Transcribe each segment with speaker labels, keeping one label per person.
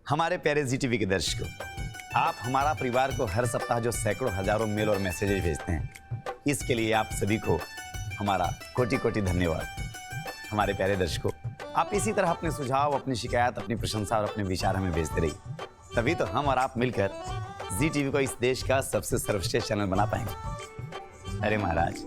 Speaker 1: हमारे प्यारे जी टीवी के दर्शकों, आप हमारा परिवार को हर सप्ताह जो सैकड़ों हजारों मेल और मैसेजेस भेजते हैं, इसके लिए आप सभी को हमारा कोटि कोटि धन्यवाद। हमारे प्यारे दर्शकों, आप इसी तरह अपने सुझाव, अपनी शिकायत, अपनी प्रशंसा और अपने विचार हमें भेजते रहिए, तभी तो हम और आप मिलकर जी टीवी को इस देश का सबसे सर्वश्रेष्ठ चैनल बना पाएंगे। अरे महाराज,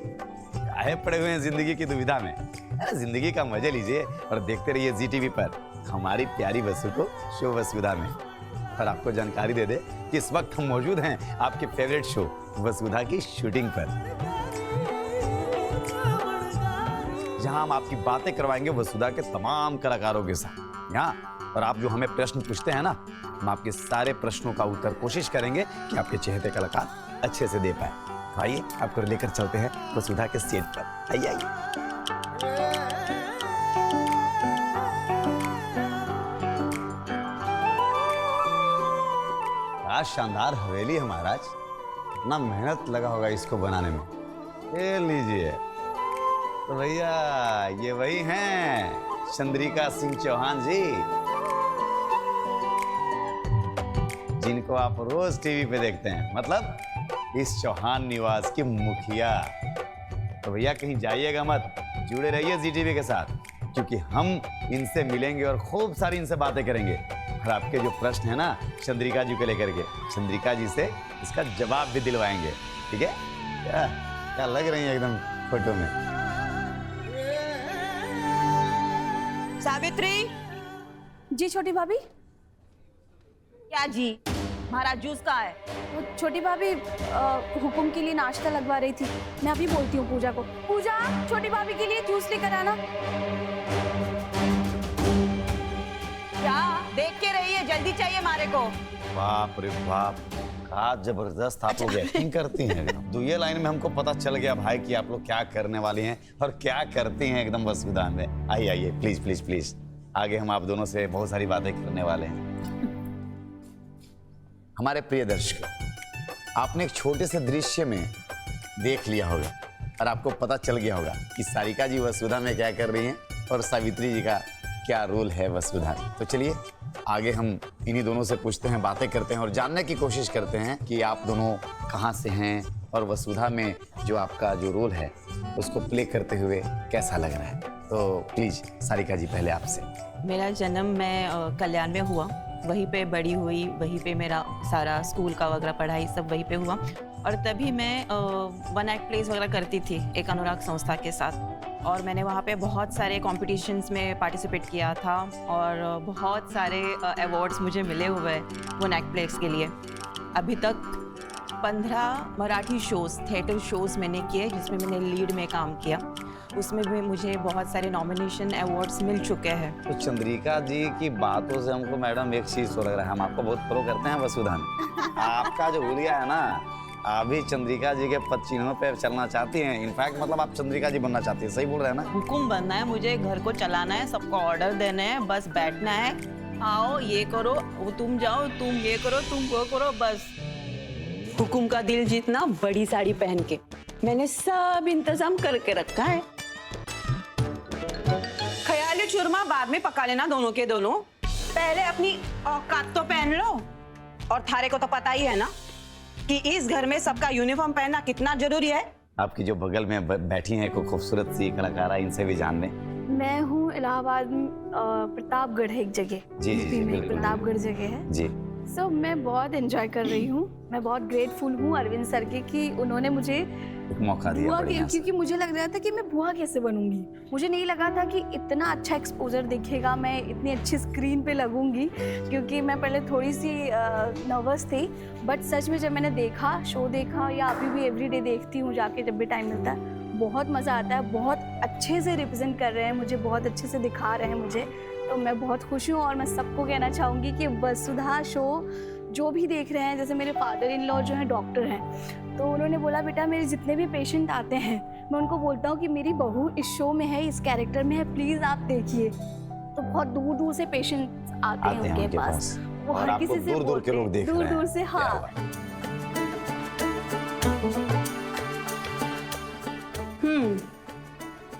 Speaker 1: काहे पड़े हुए हैं जिंदगी की दुविधा में? अरे जिंदगी का मजे लीजिए और देखते रहिए जी टीवी पर हमारी प्यारी वसु को शो वसुधा में। और आपको जानकारी दे दे कि इस वक्त हम मौजूद हैं आपके फेवरेट शो वसुधा की शूटिंग पर, जहां हम आपकी बातें करवाएंगे वसुधा के तमाम कलाकारों के साथ यहाँ। और आप जो हमें प्रश्न पूछते हैं ना, हम आपके सारे प्रश्नों का उत्तर कोशिश करेंगे कि आपके चहेते कलाकार अच्छे से दे पाए। तो आइए आपको लेकर चलते हैं वसुधा के सेट पर। आइए आइए। आज शानदार हवेली है महाराज, इतना मेहनत लगा होगा इसको बनाने में। ये लीजिए। तो भैया ये वही हैं चंद्रिका सिंह चौहान जी, जिनको आप रोज टीवी पे देखते हैं, मतलब इस चौहान निवास की मुखिया। तो भैया कहीं जाइएगा मत, जुड़े रहिए जी टीवी के साथ, क्योंकि हम इनसे मिलेंगे और खूब सारी इनसे बातें करेंगे। और आपके जो प्रश्न है ना चंद्रिका जी को लेकर के, चंद्रिका जी से इसका जवाब भी दिलवाएंगे। ठीक है? क्या लग रही है एकदम फोटो में।
Speaker 2: सावित्री।
Speaker 3: जी छोटी भाभी।
Speaker 2: क्या जी? महाराज जूस कहाँ है?
Speaker 3: वो छोटी भाभी हुकुम के लिए नाश्ता लगवा रही थी। मैं अभी बोलती हूँ पूजा को। पूजा, छोटी भाभी के लिए जूस लेकर आना।
Speaker 2: क्या देख के रही है? जल्दी चाहिए मारे को।
Speaker 1: बाप रे बाप, क्या जबरदस्त आप लोग एक्टिंग करती हैं एकदम। तो ये लाइन में हमको पता चल गया भाई कि आप लोग क्या करने वाली हैं और क्या करती हैं एकदम वसुधा में। आइए आइए प्लीज प्लीज प्लीज, आगे हम आप दोनों से बहुत सारी बातें करने वाले हैं। हमारे प्रिय दर्शकों, आपने एक छोटे से दृश्य में देख लिया होगा और आपको पता चल गया होगा कि सारिका जी वसुधा में क्या कर रही हैं और सावित्री जी का क्या रोल है वसुधा में। तो चलिए आगे हम इन्हीं दोनों से पूछते हैं, बातें करते हैं और जानने की कोशिश करते हैं कि आप दोनों कहाँ से हैं और वसुधा में जो आपका जो रोल है उसको प्ले करते हुए कैसा लग रहा है। तो प्लीज सारिका जी पहले आपसे।
Speaker 2: मेरा जन्म मैं कल्याण में हुआ, वहीं पे बड़ी हुई, वहीं पे मेरा सारा स्कूल का वगैरह पढ़ाई सब वहीं पे हुआ। और तभी मैं वन एक्ट प्लेस वगैरह करती थी एक अनुराग संस्था के साथ, और मैंने वहाँ पे बहुत सारे कॉम्पिटिशन्स में पार्टिसिपेट किया था और बहुत सारे अवार्ड्स मुझे मिले हुए वन एक्ट प्लेस के लिए। अभी तक 15 मराठी शोज़, थिएटर शोज़ मैंने किए जिसमें मैंने लीड में काम किया। उसमें भी मुझे बहुत सारे नॉमिनेशन अवार्ड्स मिल चुके हैं।
Speaker 1: तो चंद्रिका जी की बातों से हमको मैडम एक चीज तो लग रहा है, हम आपको बहुत प्रो करते हैं वसुधा में। आपका जो हुलिया है ना, अभी चंद्रिका जी के पद चिन्हों पे चलना चाहती हैं। इनफैक्ट मतलब आप चंद्रिका जी बनना चाहती हैं, सही बोल रहे हैं ना?
Speaker 2: हुकुम बनना है मुझे, घर को चलाना है, सबको ऑर्डर देने हैं, बस बैठना है, आओ ये करो, वो तुम जाओ, तुम ये करो, तुम वो करो, बस हुकुम का दिल जीतना। बड़ी साड़ी पहन के मैंने सब इंतजाम करके रखा है। ख्याली चूरमा बाद में पका लेना दोनों के दोनों, पहले अपनी औकात तो पहन लो। और थारे को तो पता ही है ना कि इस घर में सबका यूनिफॉर्म पहनना कितना जरूरी है। आपकी
Speaker 1: जो बगल में बैठी हैं एक खूबसूरत सी कलाकार, इनसे भी जान लें।
Speaker 3: मैं हूँ इलाहाबाद में, प्रतापगढ़ है एक जगह।
Speaker 1: जी जी जी, बिल्कुल
Speaker 3: प्रतापगढ़ जगह है
Speaker 1: जी।
Speaker 3: सो मैं बहुत एंजॉय कर रही हूँ। मैं बहुत ग्रेटफुल हूँ अरविंद सर के कि उन्होंने मुझे
Speaker 1: एक मौका दिया
Speaker 3: बुआ
Speaker 1: बढ़िया से।
Speaker 3: क्योंकि मुझे लग रहा था कि मैं बुआ कैसे बनूंगी। मुझे नहीं लगा था कि इतना अच्छा एक्सपोजर दिखेगा, मैं इतनी अच्छी स्क्रीन पे लगूंगी, क्योंकि मैं पहले थोड़ी सी नर्वस थी। बट सच में जब मैंने देखा, शो देखा, या अभी भी एवरीडे देखती हूँ जाके जब भी टाइम मिलता है, बहुत मज़ा आता है। बहुत अच्छे से रिप्रेजेंट कर रहे हैं मुझे, बहुत अच्छे से दिखा रहे हैं मुझे, तो मैं बहुत खुश हूँ। और मैं सबको कहना चाहूँगी कि वसुधा शो जो भी देख रहे हैं, जैसे मेरे फादर इन लॉ जो हैं डॉक्टर हैं, तो उन्होंने बोला बेटा मेरे जितने भी पेशेंट आते हैं मैं उनको बोलता हूँ कि मेरी बहू इस शो में है, इस कैरेक्टर में है, प्लीज़ आप देखिए। तो बहुत दूर दूर से पेशेंट आते हैं उनके पास, वो हर किसी से
Speaker 1: दूर के लोग देख रहे हैं,
Speaker 3: दूर से। हाँ,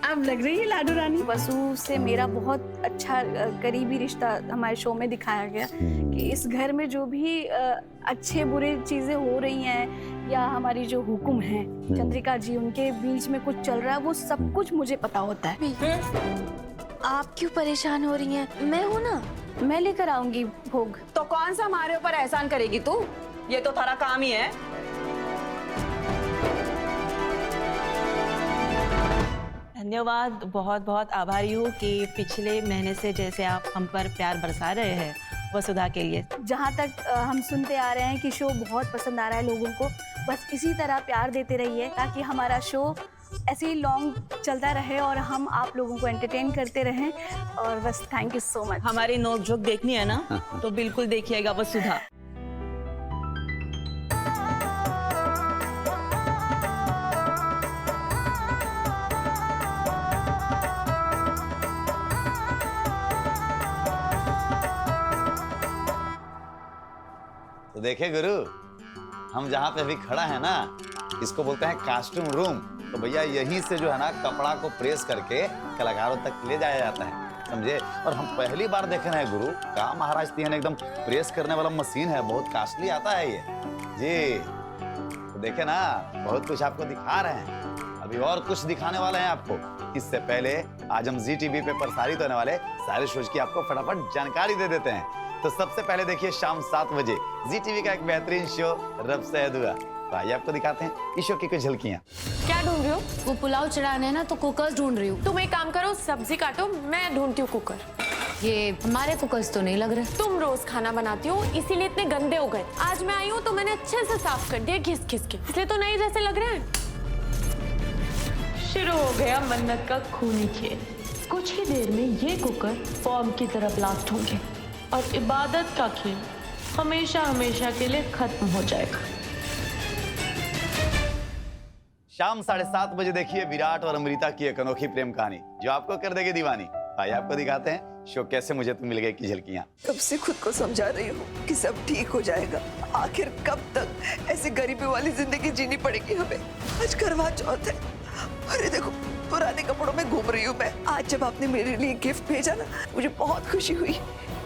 Speaker 3: अब लग रही है लाडू रानी। वसु से मेरा बहुत अच्छा करीबी रिश्ता हमारे शो में दिखाया गया कि इस घर में जो भी अच्छे बुरे चीजें हो रही हैं या हमारी जो हुक्म है चंद्रिका जी उनके बीच में कुछ चल रहा है वो सब कुछ मुझे पता होता है।
Speaker 4: आप क्यों परेशान हो रही हैं? मैं हूँ ना,
Speaker 3: मैं लेकर आऊंगी भोग।
Speaker 2: तो कौन सा हमारे ऊपर एहसान करेगी तू? ये तो तेरा काम ही है। धन्यवाद, बहुत बहुत आभारी हूँ कि पिछले महीने से जैसे आप हम पर प्यार बरसा रहे हैं वसुधा के लिए।
Speaker 3: जहाँ तक हम सुनते आ रहे हैं कि शो बहुत पसंद आ रहा है लोगों को, बस इसी तरह प्यार देते रहिए ताकि हमारा शो ऐसे ही लॉन्ग चलता रहे और हम आप लोगों को एंटरटेन करते रहें। और बस थैंक यू सो मच।
Speaker 2: हमारी नोकझोंक देखनी है ना तो बिल्कुल देखिएगा वसुधा।
Speaker 1: तो देखे गुरु, हम जहाँ पे अभी खड़ा है ना इसको बोलते हैं कास्ट्यूम रूम। तो भैया यहीं से जो है ना कपड़ा को प्रेस करके कलाकारों तक ले जाया जाता है, समझे। और हम पहली बार देखे हैं गुरु का महाराज तीन एकदम प्रेस करने वाला मशीन है, बहुत कास्टली आता है ये जी। तो देखे ना बहुत कुछ आपको दिखा रहे हैं, अभी और कुछ दिखाने वाले हैं आपको। इससे पहले आज हम जी टीवी पे प्रसारित होने वाले सारे शोज की आपको फटाफट जानकारी दे देते हैं। तो सबसे पहले देखिए शाम 7 बजे जी टीवी का एक बेहतरीन शो रब से दुआ। तो आइए आपको दिखाते हैं इस शो की कुछ झलकियां।
Speaker 4: क्या ढूंढ रही हो? वो पुलाव चढ़ाने है ना तो कुकर ढूंढ रही हूँ।
Speaker 5: तुम एक काम करो, सब्जी काटो, मैं ढूंढती हूँ कुकर।
Speaker 4: ये हमारे कुकर्स तो नहीं लग रहे।
Speaker 5: तुम रोज खाना बनाती हो इसीलिए इतने गंदे हो गए। आज मैं आई हूँ तो मैंने अच्छे से साफ कर दिया घिस घिस के, इसलिए तो नए जैसे लग रहे हैं। शुरू हो गया मन्नत का खूनी खेल। कुछ ही देर में ये कुकर फॉर्म की तरह ब्लास्ट होंगे और इबादत का खेल हमेशा हमेशा के लिए खत्म हो जाएगा।
Speaker 1: शाम 7:30 बजे देखिए विराट और अमृता की एक अनोखी प्रेम कहानी जो आपको कर देगी दीवानी। आइए आपको दिखाते हैं शो कैसे मुझे तुम मिल गई की झलकियां।
Speaker 6: कब से खुद को समझा रही हूँ कि सब ठीक हो जाएगा, आखिर कब तक ऐसी गरीबी वाली जिंदगी जीनी पड़ेगी हमें। आज करवा चौथ है, अरे देखो पुराने कपड़ों में घूम रही हूँ मैं। आज जब आपने मेरे लिए गिफ्ट भेजा ना मुझे बहुत खुशी हुई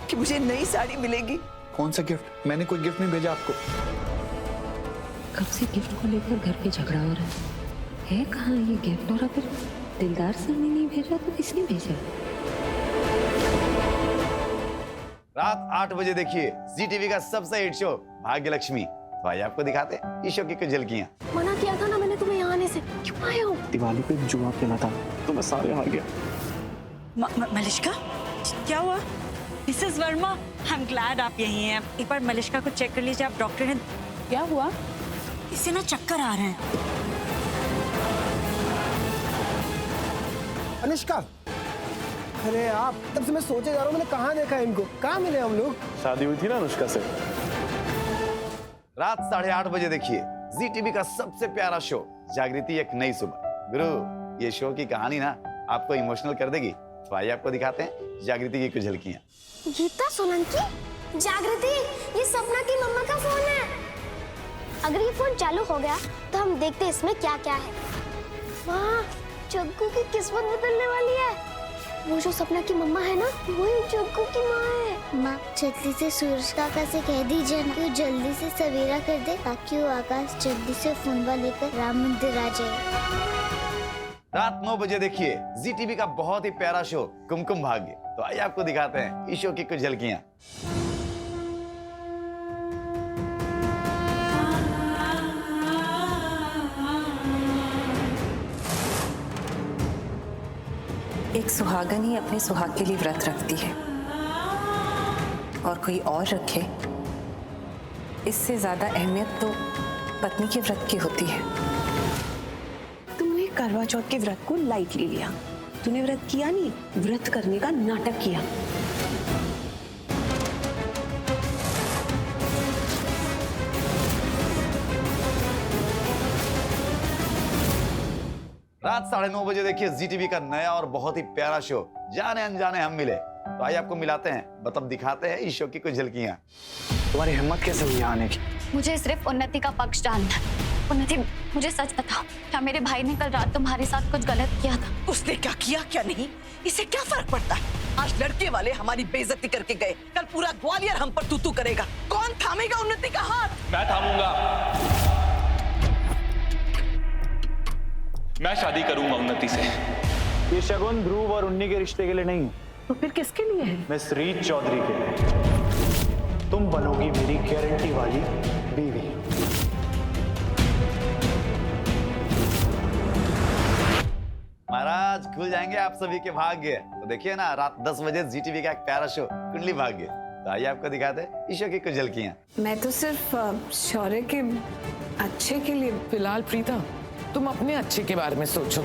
Speaker 6: कि मुझे नई साड़ी मिलेगी।
Speaker 7: कौन सा गिफ्ट? मैंने कोई गिफ्ट नहीं भेजा आपको।
Speaker 8: कब से गिफ्ट को लेकर घर पे झगड़ा हो रहा है कहाँ ये गिफ्ट? और अगर दिलदार सर ने नहीं भेजा तो किसने भेजा?
Speaker 1: रात 8 बजे देखिए जी टीवी का सबसे हिट शो भाग्य लक्ष्मी। तो आइए आपको दिखाते हैं इस शो की कुछ झलकियां।
Speaker 5: मना किया था ना मैंने तुम्हें यहाँ आने से, क्यों आए हो?
Speaker 7: दिवाली पे जुआ खेला था तो मैं सारे हार गया।
Speaker 9: मलिश्का, क्या हुआ? Mrs Verma, I am glad आप यहीं हैं। एक बार मलिश्का को चेक कर लीजिए आप। डॉक्टर ने
Speaker 4: क्या हुआ?
Speaker 9: इसे ना चक्कर आ रहे हैं।
Speaker 10: अनुष्का, अरे आप तब से मैं सोचे जा रहा हूँ मैंने कहाँ देखा है इनको, कहाँ मिले हम लोग?
Speaker 7: शादी हुई थी ना अनुष्का से।
Speaker 1: रात 8:30 बजे देखिए जी टीवी का सबसे प्यारा शो जागृति एक नई सुबह। गुरु ये शो की कहानी ना आपको इमोशनल कर देगी। तो आइए आपको दिखाते हैं जागृति की कुछ झलकियां।
Speaker 11: गीता सोलंकी, जागृति, ये सपना की मम्मा का फोन है। अगर ये फोन चालू हो गया तो हम देखते हैं इसमें क्या क्या है। वाह, जग्गू की किस्मत बदलने वाली है। वो जो सपना की मम्मा है ना वही जग्गू की माँ है। माँ जल्दी से सूरज काका से कह दीजिए ना कि जल्दी से सवेरा कर दे ताकि वो आकाश जल्दी से फोन लेकर राम मंदिर आ जाए।
Speaker 1: रात 9 बजे देखिए जी टीवी का बहुत ही प्यारा शो कुमकुम भाग्य। तो आइए आपको दिखाते हैं इस शो की कुछ झलकियां।
Speaker 8: एक सुहागन ही अपने सुहाग के लिए व्रत रखती है और कोई और रखे, इससे ज्यादा अहमियत तो पत्नी के व्रत की होती है।
Speaker 6: तुमने करवा चौथ के व्रत को लाइटली लिया, तूने व्रत किया नहीं, व्रत करने का नाटक किया।
Speaker 1: रात 9:30 बजे देखिए जी टीवी का नया और बहुत ही प्यारा शो जाने अनजाने हम मिले। तो आइए आपको मिलाते हैं, मतलब दिखाते हैं इस शो की कुछ झलकियां।
Speaker 7: तुम्हारी हिम्मत कैसे हुई यहाँ आने की?
Speaker 3: मुझे सिर्फ उन्नति का पक्ष जानना है।
Speaker 11: उन्नति, मुझे सच बताओ, क्या मेरे भाई ने कल रात तुम्हारे साथ कुछ गलत किया था?
Speaker 6: उसने क्या किया क्या नहीं, इसे क्या फर्क पड़ता है? आज लड़के वाले हमारी बेइज्जती करके गए, कल पूरा ग्वालियर हम पर तू करेगा। कौन थामेगा उन्नति का हाथ?
Speaker 7: मैं थामूंगा। मैं शादी करूंगा उन्नति से।
Speaker 10: ये शगुन ध्रुव और उन्नी के रिश्ते के लिए नहीं,
Speaker 5: तो फिर किसके लिए है?
Speaker 10: मिस रीत चौधरी के लिए। तुम बनोगी मेरी गारंटी वाली बीवी।
Speaker 1: महाराज खुल जाएंगे आप सभी के भाग्य। तो देखिए ना, रात 10 बजे ZTV का एक प्यारा शो कुंडली भाग्य, तो आइए आपको दिखाते हैं ईशो की कुछ झलकियां।
Speaker 8: मैं तो सिर्फ शौर्य के अच्छे के लिए।
Speaker 12: फिलहाल प्रीता, तुम अपने अच्छे के बारे में सोचो।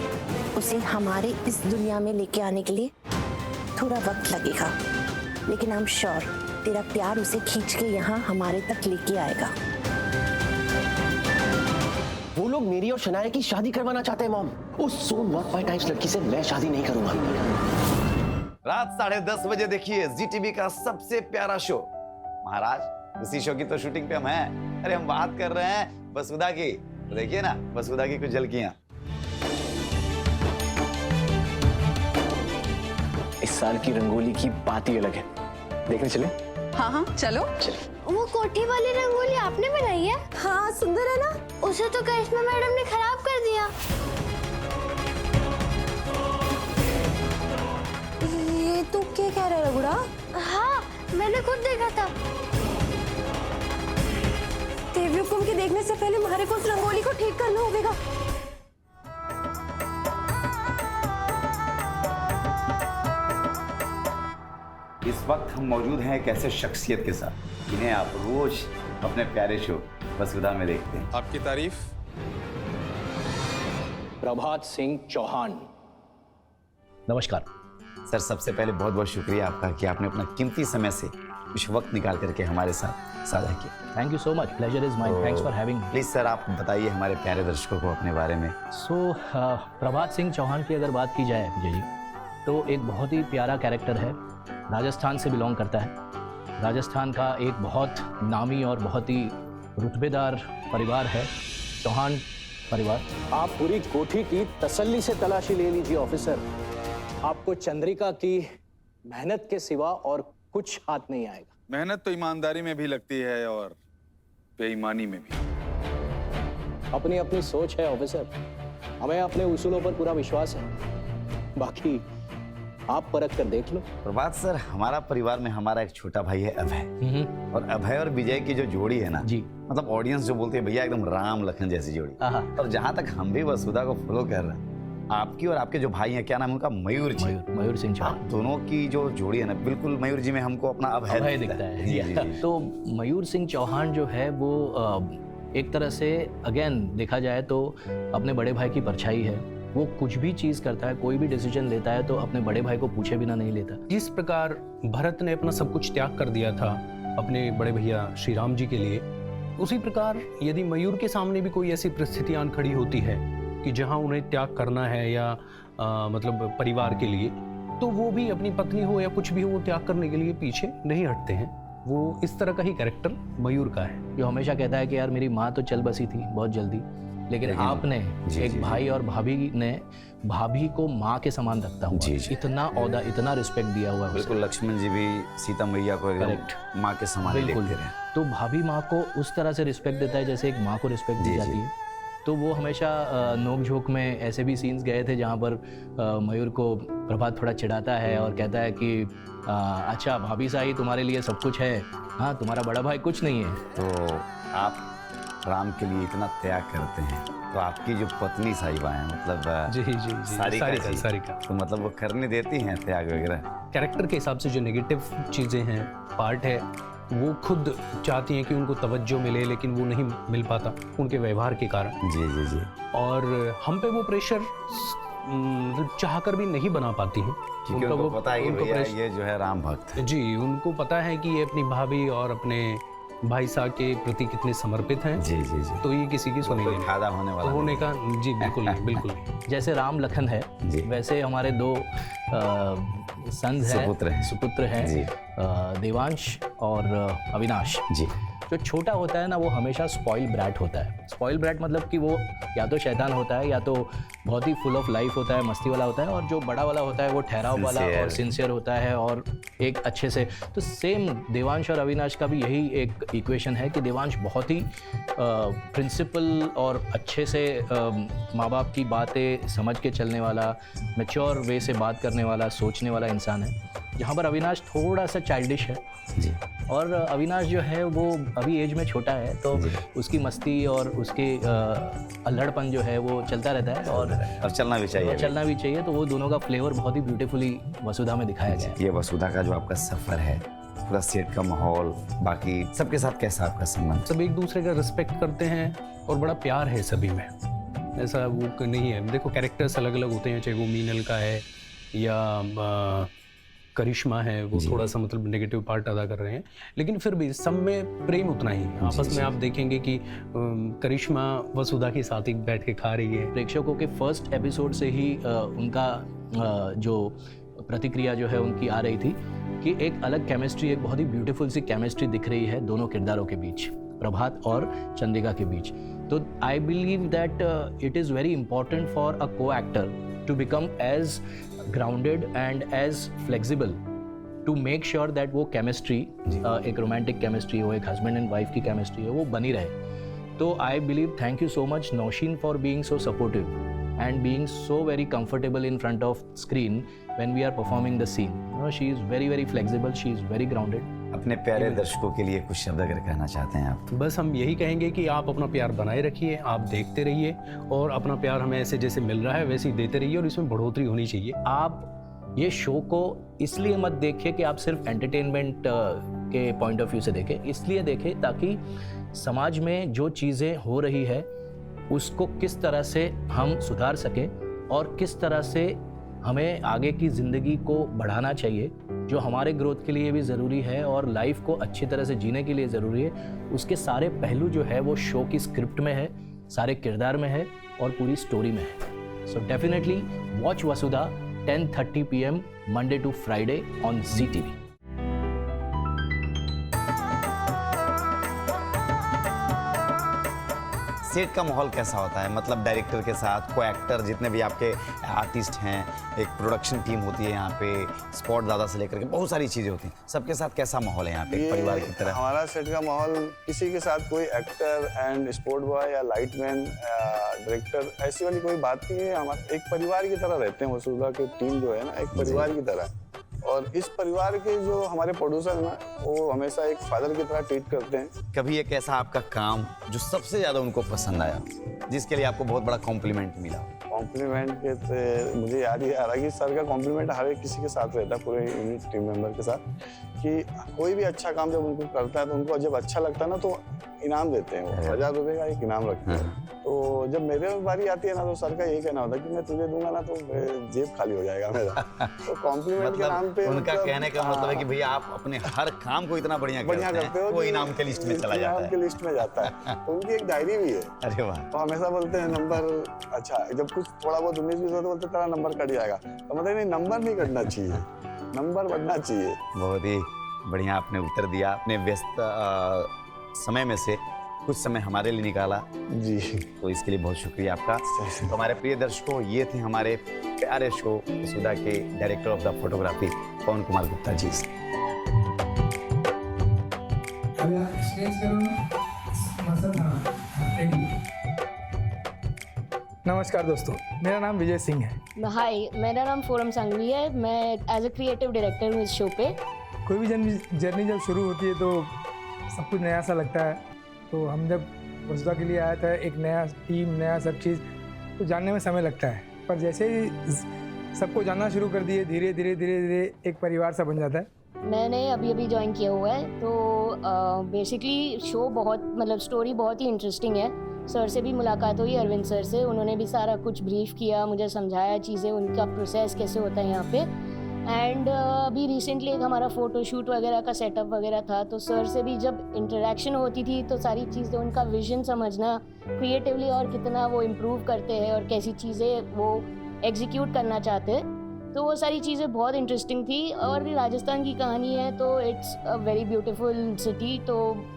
Speaker 13: उसे हमारे इस दुनिया में लेके आने के लिए थोड़ा वक्त लगेगा, लेकिन आई एम श्योर तेरा प्यार उसे खींच के यहाँ हमारे तक लेके आएगा।
Speaker 10: वो लोग मेरी और शनाया की शादी करवाना चाहते हैं मॉम। उस सो नॉट माय टाइप्स लड़की से मैं शादी नहीं करूंगा।
Speaker 1: रात 10:30 बजे देखिए ZTV का सबसे प्यारा शो। महाराज उसी शो की तो शूटिंग पे हम हैं। अरे हम बात कर रहे हैं वसुधा की, तो देखिए ना वसुधा की कुछ झलकियां।
Speaker 10: इस साल की रंगोली की बात ही अलग है, देखने चले?
Speaker 8: हाँ हाँ चलो।
Speaker 11: वो कोठी वाली रंगोली आपने बनाई है? हाँ, सुंदर है ना? उसे तो करिश्मा मैडम ने खराब कर दिया।
Speaker 13: ये तू क्या कह रहा है रघुड़ा?
Speaker 11: हाँ, मैंने खुद देखा था।
Speaker 13: देवी हुकुम के देखने से पहले हमारे को उस रंगोली को ठीक करना होगा।
Speaker 1: इस वक्त हम मौजूद हैं एक ऐसे शख्सियत के साथ जिन्हें आप रोज अपने प्यारे शो वसुधा में देखते हैं।
Speaker 7: आपकी तारीफ?
Speaker 10: प्रभात सिंह चौहान।
Speaker 1: नमस्कार सर, सबसे पहले बहुत बहुत शुक्रिया आपका कि आपने अपना कीमती समय से कुछ वक्त निकाल करके हमारे साथ साझा किया।
Speaker 14: Thank you so much, pleasure is mine, thanks for having me.
Speaker 1: Please sir आप बताइए हमारे प्यारे दर्शकों को अपने बारे में।
Speaker 14: प्रभात सिंह चौहान की अगर बात की जाए विजय जी, तो एक बहुत ही प्यारा कैरेक्टर है। राजस्थान से बिलोंग करता है। राजस्थान का एक बहुत नामी और बहुत ही रुतबेदार परिवार है चौहान परिवार।
Speaker 10: आप पूरी कोठी की तसल्ली से तलाशी ले लीजिए ऑफिसर, आपको चंद्रिका की मेहनत के सिवा और कुछ हाथ नहीं आएगा।
Speaker 7: मेहनत तो ईमानदारी में भी लगती है और बेईमानी में भी।
Speaker 10: अपनी अपनी सोच है ऑफिसर, हमें अपने उसूलों पर पूरा विश्वास है, बाकी आप परख कर देख लो।
Speaker 1: प्रभात सर, हमारा परिवार में हमारा एक छोटा भाई है अभय, और अभय और विजय की जो जोड़ी है ना जी, मतलब ऑडियंस जो बोलते हैं भैया एकदम राम लखन जैसी जोड़ी। और जहाँ तक हम भी वसुधा को फॉलो कर रहे हैं, आपकी और आपके जो भाई हैं, क्या नाम है उनका? मयूर जी।
Speaker 14: मयूर सिंह चौहान।
Speaker 1: दोनों की जो जोड़ी है ना, बिल्कुल मयूर जी में हमको अपना अभय
Speaker 14: दिखता है। तो मयूर सिंह चौहान जो है वो एक तरह से अगेन देखा जाए तो अपने बड़े भाई की परछाई है। वो कुछ भी चीज करता है, कोई भी डिसीजन लेता है तो अपने बड़े भाई को पूछे बिना नहीं लेता।
Speaker 15: जिस प्रकार भरत ने अपना सब कुछ त्याग कर दिया था अपने बड़े भैया श्री राम जी के लिए, उसी प्रकार यदि मयूर के सामने भी कोई ऐसी परिस्थिति आन खड़ी होती है कि जहां उन्हें त्याग करना है या मतलब परिवार के लिए, तो वो भी अपनी पत्नी हो या कुछ भी हो, वो त्याग करने के लिए पीछे नहीं हटते हैं। वो इस तरह का ही कैरेक्टर मयूर का है,
Speaker 14: जो हमेशा कहता है कि यार मेरी माँ तो चल बसी थी बहुत जल्दी, लेकिन आपने एक भाई और भाभी ने भाभी को माँ के समान रखता हुआ इतना औदा, इतना रिस्पेक्ट दिया हुआ है।
Speaker 1: बिल्कुल, लक्ष्मण जी भी सीता मैया को एकदम माँ के समान
Speaker 14: बिल्कुल देखते हैं। तो भाभी माँ को उस तरह से रिस्पेक्ट देता है जैसे एक माँ को रिस्पेक्ट दी जाती है। तो वो हमेशा नोक झोंक में ऐसे भी सीन्स गए थे जहाँ पर मयूर को प्रभात थोड़ा चिढ़ाता है और कहता है कि अच्छा भाभी साई तुम्हारे लिए सब कुछ है, हाँ तुम्हारा बड़ा भाई कुछ नहीं है।
Speaker 1: तो आप राम के लिए इतना त्याग करते हैं, तो आपकी जो पत्नी साहिबा है, मतलब
Speaker 15: जी सारिका,
Speaker 1: तो मतलब वो करने देती हैं त्याग वगैरह?
Speaker 15: कैरेक्टर के हिसाब से जो नेगेटिव चीज़ें हैं, पार्ट है, वो खुद चाहती हैं कि उनको तवज्जो मिले, लेकिन वो नहीं मिल पाता उनके व्यवहार के कारण।
Speaker 1: जी। और
Speaker 15: हम पे वो प्रेशर चाह कर भी नहीं बना पाती हैं,
Speaker 1: क्योंकि उनको पता है कि भैया ये जो है राम भक्त है।
Speaker 15: जी, उनको पता है कि ये अपनी भाभी और अपने भाई साहब के प्रति कितने समर्पित हैं।
Speaker 1: जी।
Speaker 15: तो ये किसी की सुनेंगे
Speaker 1: फायदा होने वाला
Speaker 15: होने का। जी बिल्कुल नहीं, बिल्कुल नहीं।
Speaker 14: जैसे राम लखन है वैसे हमारे दो संत हैं, सुपुत्र हैं, देवांश और अविनाश जी। जो छोटा होता है ना वो हमेशा स्पॉइल ब्रैट होता है। स्पॉइल ब्रैट मतलब कि वो या तो शैतान होता है या तो बहुत ही फुल ऑफ लाइफ होता है, मस्ती वाला होता है, और जो बड़ा वाला होता है वो ठहराव वाला और सिंसियर होता है और एक अच्छे से। तो सेम देवांश और अविनाश का भी यही एक इक्वेशन है कि देवांश बहुत ही प्रिंसिपल और अच्छे से माँ बाप की बातें समझ के चलने वाला, मैच्योर वे से बात करने वाला, सोचने वाला इंसान है, जहाँ पर अविनाश थोड़ा सा चाइल्डिश है जी। और अविनाश जो है वो अभी एज में छोटा है, तो उसकी मस्ती और उसके अल्हड़पन जो है वो चलता रहता है और
Speaker 1: चलना भी चाहिए,
Speaker 14: चलना भी चाहिए। तो वो दोनों का फ्लेवर बहुत ही ब्यूटीफुली वसुधा में दिखाया गया है।
Speaker 1: ये वसुधा का जो आपका सफर है, पूरा सेट का माहौल, बाकी सबके साथ कैसा आपका संबंध?
Speaker 15: सब एक दूसरे का रिस्पेक्ट करते हैं और बड़ा प्यार है सभी में, ऐसा वो नहीं है। देखो कैरेक्टर्स अलग अलग होते हैं, चाहे वो मीनल का है या करिश्मा है, वो थोड़ा सा मतलब नेगेटिव पार्ट अदा कर रहे हैं, लेकिन फिर भी सब में प्रेम उतना ही है। आपस में आप देखेंगे कि करिश्मा वसुधा के साथ ही बैठ के खा रही है।
Speaker 14: प्रेक्षकों के फर्स्ट एपिसोड से ही उनका जो प्रतिक्रिया जो है उनकी आ रही थी कि एक अलग केमिस्ट्री, एक बहुत ही ब्यूटीफुल सी केमिस्ट्री दिख रही है दोनों किरदारों के बीच, प्रभात और चंदिका के बीच। तो I believe that it is very important for a co actor to become as grounded and as flexible to make sure that वो केमिस्ट्री एक रोमांटिक केमिस्ट्री हो, एक हस्बैंड एंड वाइफ की केमिस्ट्री हो, वो बनी रहे। तो I believe thank you so much Nausheen for being so supportive and being so very comfortable in front of screen when we are performing the scene. You know, she is very very flexible, she is very grounded.
Speaker 1: अपने प्यारे दर्शकों के लिए कुछ शब्द अगर कहना चाहते हैं आप?
Speaker 15: बस हम यही कहेंगे कि आप अपना प्यार बनाए रखिए, आप देखते रहिए और अपना प्यार हमें ऐसे जैसे मिल रहा है वैसे ही देते रहिए और इसमें बढ़ोतरी होनी चाहिए।
Speaker 14: आप ये शो को इसलिए मत देखिए कि आप सिर्फ एंटरटेनमेंट के पॉइंट ऑफ व्यू से देखें, इसलिए देखें ताकि समाज में जो चीज़ें हो रही है उसको किस तरह से हम सुधार सकें और किस तरह से हमें आगे की ज़िंदगी को बढ़ाना चाहिए, जो हमारे ग्रोथ के लिए भी ज़रूरी है और लाइफ को अच्छी तरह से जीने के लिए ज़रूरी है। उसके सारे पहलू जो है वो शो की स्क्रिप्ट में है, सारे किरदार में है और पूरी स्टोरी में है। So definitely watch Vasudha 10:30 PM Monday to Friday on ZTV।
Speaker 1: Set का माहौल कैसा होता है? मतलब डायरेक्टर के साथ, को एक्टर, जितने भी आपके आर्टिस्ट हैं, एक प्रोडक्शन टीम होती है यहाँ पे, स्पॉट दादा से लेकर के बहुत सारी चीज़ें होती हैं, सबके साथ कैसा माहौल है यहाँ पे एक परिवार की तरह?
Speaker 7: हमारा सेट का माहौल, किसी के साथ कोई एक्टर एंड स्पोर्ट बॉय या लाइटमैन डायरेक्टर ऐसी वाली कोई बात नहीं है। हमारे एक परिवार की तरह रहते हैं, वसुधा की टीम जो है ना एक परिवार की तरह। और इस परिवार के जो हमारे प्रोड्यूसर हैं ना वो हमेशा एक फादर की तरह ट्रीट करते हैं।
Speaker 1: कभी एक ऐसा आपका काम जो सबसे ज़्यादा उनको पसंद आया, जिसके लिए आपको बहुत बड़ा कॉम्प्लीमेंट मिला?
Speaker 7: कॉम्प्लीमेंट के मुझे याद ही आ रहा है कि सर का कॉम्प्लीमेंट हर एक किसी के साथ रहता है, पूरे यूनिट टीम मेंबर के साथ, कि कोई भी अच्छा काम जब उनको करता है तो उनको जब अच्छा लगता है ना तो इनाम देते हैं, वो 1000 रुपये का एक इनाम रखते हैं। तो जब मेरे बारी आती है ना तो सर का यही कहना होता है कि मैं तुझे दूंगा ना तो जेब खाली हो जाएगा मेरा। तो कॉम्प्लीमेंट के नाम पे
Speaker 1: उनका कहने का मतलब है कि भैया आप अपने हर काम को इतना बढ़िया करते हो, वो इनाम के लिस्ट में चला जाता है।
Speaker 7: इनाम के लिस्ट में जाता है। तो उनकी एक डायरी भी है।
Speaker 1: अरे वाह।
Speaker 7: तो हमेशा बोलते हैं नंबर, अच्छा जब कुछ थोड़ा बहुत 19-20 होता बोलते तेरा नंबर कट जाएगा, तो मतलब नहीं, नंबर नहीं कटना चाहिए, नंबर बढ़ना चाहिए।
Speaker 1: बहुत ही बढ़िया आपने उत्तर दिया, अपने व्यस्त समय में से कुछ समय हमारे लिए निकाला
Speaker 7: जी,
Speaker 1: तो इसके लिए बहुत शुक्रिया आपका। तो हमारे प्रिय दर्शकों, ये थे हमारे प्यारे शो वसुधा के डायरेक्टर ऑफ द फोटोग्राफी पवन कुमार गुप्ता जी।
Speaker 16: नमस्कार दोस्तों, मेरा नाम विजय सिंह है।
Speaker 17: हाय, मेरा नाम फोरम संघवी है। मैं एज ए क्रिएटिव डायरेक्टर हूँ इस शो पे।
Speaker 16: कोई भी जर्नी जब शुरू होती है तो सब कुछ नया सा लगता है। तो हम जब वसुधा के लिए आया था, एक नया टीम, नया सब चीज़, तो जानने में समय लगता है, पर जैसे ही सबको जानना शुरू कर दिए धीरे धीरे एक परिवार सा बन जाता है।
Speaker 17: मैंने अभी ज्वाइन किया हुआ है, तो बेसिकली शो बहुत मतलब स्टोरी बहुत ही इंटरेस्टिंग है। सर से भी मुलाकात हुई, अरविंद सर से, उन्होंने भी सारा कुछ ब्रीफ किया, मुझे समझाया चीज़ें, उनका प्रोसेस कैसे होता है यहाँ पे। एंड अभी रिसेंटली एक हमारा फ़ोटोशूट वगैरह का सेटअप वगैरह था, तो सर से भी जब इंटरेक्शन होती थी तो सारी चीज़ें, उनका विजन समझना क्रिएटिवली और कितना वो इम्प्रूव करते हैं और कैसी चीज़ें वो एग्जीक्यूट करना चाहते हैं, तो वो सारी चीज़ें बहुत इंटरेस्टिंग थी। और राजस्थान की कहानी है तो it's a very beautiful city, तो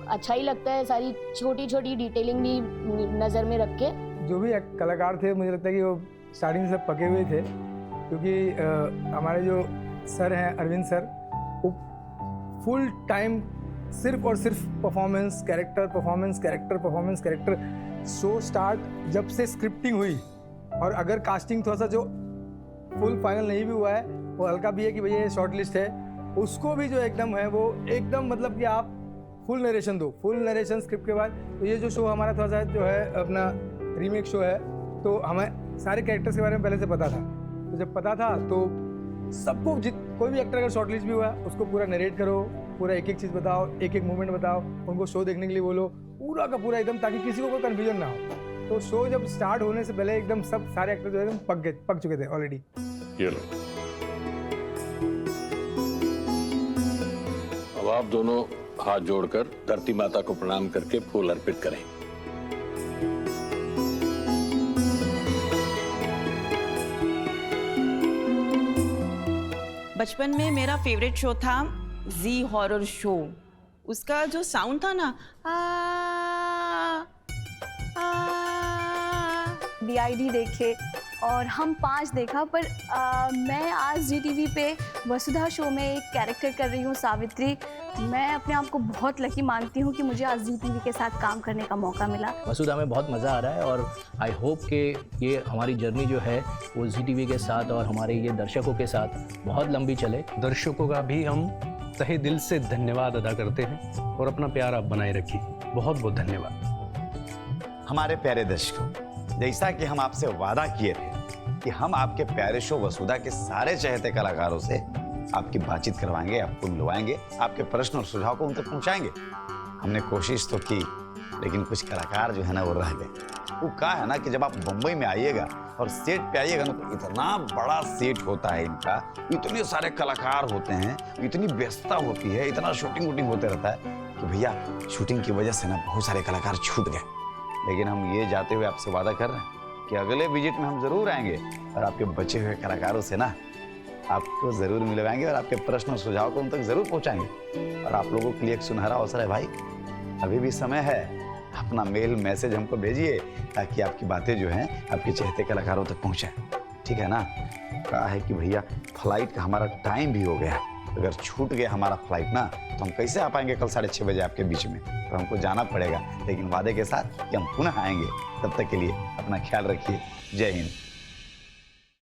Speaker 17: अच्छा ही लगता है सारी छोटी छोटी डिटेलिंग भी नज़र में रख के।
Speaker 16: जो भी कलाकार थे मुझे लगता है कि वो स्टार्टिंग से पके हुए थे, क्योंकि हमारे जो सर हैं अरविंद सर, वो फुल टाइम सिर्फ और सिर्फ performance character, performance character, performance character. Show start जब से स्क्रिप्टिंग हुई, और अगर कास्टिंग थोड़ा सा जो फुल फाइनल नहीं भी हुआ है, वो हल्का भी है कि भैया ये शॉर्ट लिस्ट है, उसको भी जो एकदम है वो एकदम मतलब कि आप फुल नरेशन दो, फुल नरेशन स्क्रिप्ट के बाद। तो ये जो शो हमारा थोड़ा सा जो है अपना रीमेक शो है, तो हमें सारे कैरेक्टर्स के बारे में पहले से पता था। तो जब पता था तो सबको कोई भी एक्टर अगर शॉर्ट लिस्ट भी हुआ उसको पूरा नरेट करो, पूरा एक एक चीज़ बताओ, एक एक मूवमेंट बताओ, उनको शो देखने के लिए बोलो, पूरा का पूरा एकदम, ताकि किसी को कोई कन्फ्यूजन ना हो। तो शो जब स्टार्ट होने से पहले एकदम सब सारे एक्टर जो है एकदम पक चुके थे ऑलरेडी।
Speaker 18: ये लो, अब आप दोनों हाथ जोड़कर धरती माता को प्रणाम करके फूल अर्पित करें।
Speaker 2: बचपन में मेरा फेवरेट शो था जी हॉरर शो। उसका जो साउंड था ना,
Speaker 3: DID देखे और हम 5 देखा, पर मैं आज ZTV पे वसुधा शो में एक कैरेक्टर कर रही हूँ, सावित्री। मैं अपने आप को बहुत लकी मानती हूँ कि मुझे आज ZTV के साथ काम करने का मौका मिला।
Speaker 14: वसुधा में बहुत मज़ा आ रहा है, और आई होप कि ये हमारी जर्नी जो है वो ZTV के साथ और हमारे ये दर्शकों के साथ बहुत लंबी चले।
Speaker 15: दर्शकों का भी हम तहे दिल से धन्यवाद अदा करते हैं, और अपना प्यार आप बनाए रखिए। बहुत बहुत धन्यवाद।
Speaker 1: हमारे प्यारे दर्शकों, जैसा कि हम आपसे वादा किए थे कि हम आपके प्यारे शो वसुधा के सारे चहेते कलाकारों से आपकी बातचीत करवाएंगे, आपको मिलवाएंगे, आपके प्रश्न और सुझाव को उन तक पहुंचाएंगे। हमने कोशिश तो की, लेकिन कुछ कलाकार जो है ना वो रह गए। वो कहा है ना कि जब आप मुंबई में आइएगा और सेट पे आइएगा ना, तो इतना बड़ा सेट होता है इनका, इतने सारे कलाकार होते हैं, इतनी व्यस्तता होती है, इतना शूटिंग होते रहता है कि भैया शूटिंग की वजह से ना बहुत सारे कलाकार छूट गए। लेकिन हम ये जाते हुए आपसे वादा कर रहे हैं कि अगले विजिट में हम जरूर आएंगे और आपके बचे हुए कलाकारों से ना आपको जरूर मिलवाएंगे और आपके प्रश्न और सुझाव को उन तक जरूर पहुंचाएंगे। और आप लोगों के लिए एक सुनहरा अवसर है भाई, अभी भी समय है, अपना मेल मैसेज हमको भेजिए ताकि आपकी बातें जो हैं आपके चहेते कलाकारों तक पहुंचाएं। ठीक है ना? कहा है कि भैया फ्लाइट का हमारा टाइम भी हो गया, अगर छूट गया हमारा फ्लाइट ना, तो हम कैसे आ पाएंगे कल 6:30 बजे आपके बीच में? तो हमको जाना पड़ेगा, लेकिन वादे के साथ कि हम पुनः आएंगे। तब तक के लिए अपना ख्याल रखिए। जय हिंद।